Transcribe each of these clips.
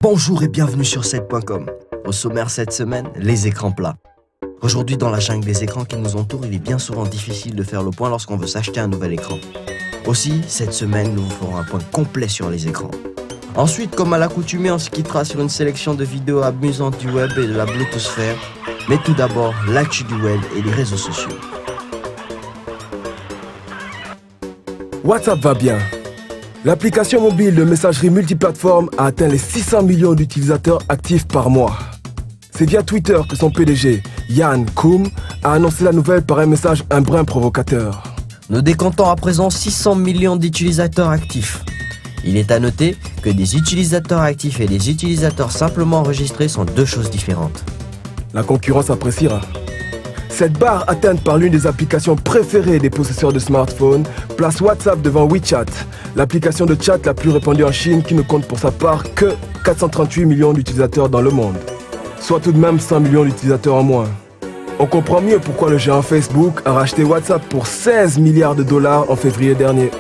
Bonjour et bienvenue sur 7.com. Au sommaire cette semaine, les écrans plats. Aujourd'hui, dans la jungle des écrans qui nous entourent, il est bien souvent difficile de faire le point lorsqu'on veut s'acheter un nouvel écran. Aussi, cette semaine, nous vous ferons un point complet sur les écrans. Ensuite, comme à l'accoutumée, on se quittera sur une sélection de vidéos amusantes du web et de la Bluetooth-sphère. Mais tout d'abord, l'actu du web et les réseaux sociaux. WhatsApp va bien. L'application mobile de messagerie multiplateforme a atteint les 600 millions d'utilisateurs actifs par mois. C'est via Twitter que son PDG, Jan Koum, a annoncé la nouvelle par un message un brin provocateur. Nous décomptons à présent 600 millions d'utilisateurs actifs. Il est à noter que des utilisateurs actifs et des utilisateurs simplement enregistrés sont deux choses différentes. La concurrence appréciera. Cette barre atteinte par l'une des applications préférées des possesseurs de smartphones place WhatsApp devant WeChat, l'application de chat la plus répandue en Chine qui ne compte pour sa part que 438 millions d'utilisateurs dans le monde, soit tout de même 100 millions d'utilisateurs en moins. On comprend mieux pourquoi le géant Facebook a racheté WhatsApp pour 16 milliards de dollars en février dernier.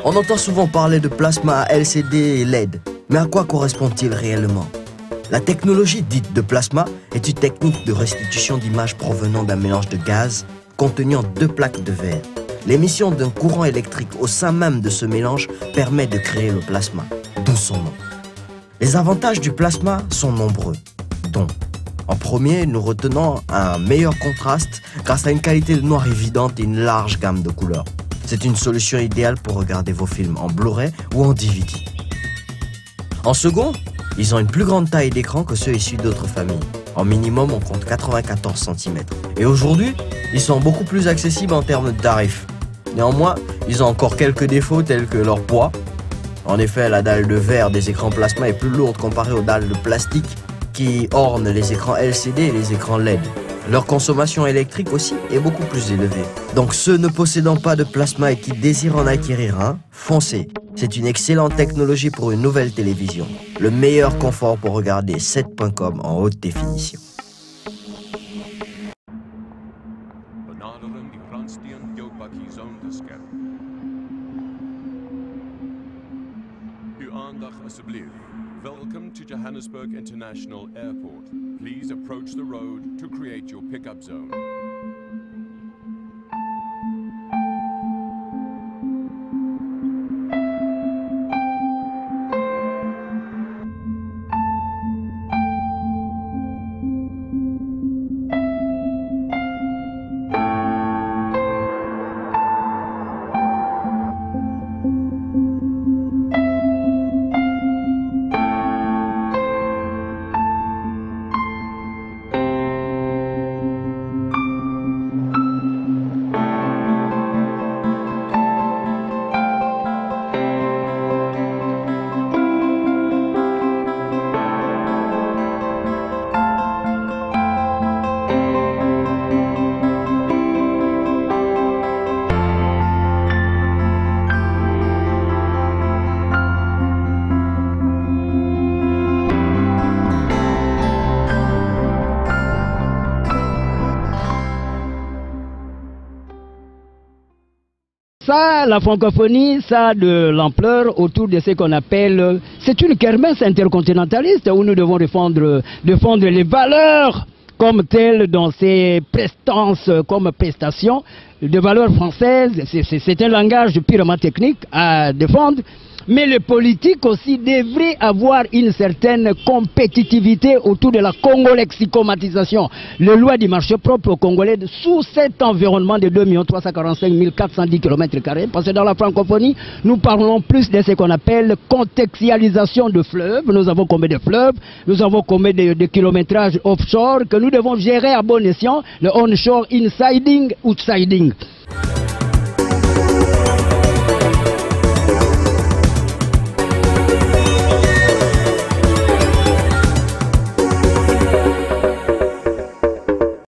On entend souvent parler de plasma LCD et LED, mais à quoi correspond-il réellement? La technologie dite de plasma est une technique de restitution d'images provenant d'un mélange de gaz contenu en deux plaques de verre. L'émission d'un courant électrique au sein même de ce mélange permet de créer le plasma, d'où son nom. Les avantages du plasma sont nombreux, dont en premier, nous retenons un meilleur contraste grâce à une qualité de noir évidente et une large gamme de couleurs. C'est une solution idéale pour regarder vos films en Blu-ray ou en DVD. En second, ils ont une plus grande taille d'écran que ceux issus d'autres familles. En minimum, on compte 94 cm. Et aujourd'hui, ils sont beaucoup plus accessibles en termes de tarifs. Néanmoins, ils ont encore quelques défauts tels que leur poids. En effet, la dalle de verre des écrans plasma est plus lourde comparée aux dalles de plastique qui ornent les écrans LCD et les écrans LED. Leur consommation électrique aussi est beaucoup plus élevée. Donc ceux ne possédant pas de plasma et qui désirent en acquérir un, foncez. C'est une excellente technologie pour une nouvelle télévision. Le meilleur confort pour regarder 7.com en haute définition. Welcome to Johannesburg International Airport. Please approach the road to create your pickup zone. Ça, la francophonie, ça a de l'ampleur autour de ce qu'on appelle... C'est une kermesse intercontinentaliste où nous devons défendre les valeurs comme telles dans ses prestances comme prestations de valeurs françaises, c'est un langage purement technique à défendre. Mais le politique aussi devrait avoir une certaine compétitivité autour de la congo-lexicomatisation. Les lois du marché propre aux Congolais sous cet environnement de 2 345 410 km². Parce que dans la francophonie, nous parlons plus de ce qu'on appelle contextualisation de fleuves. Nous avons combien de fleuves, nous avons combien de kilométrages offshore que nous devons gérer à bon escient, le onshore, insiding, outsiding.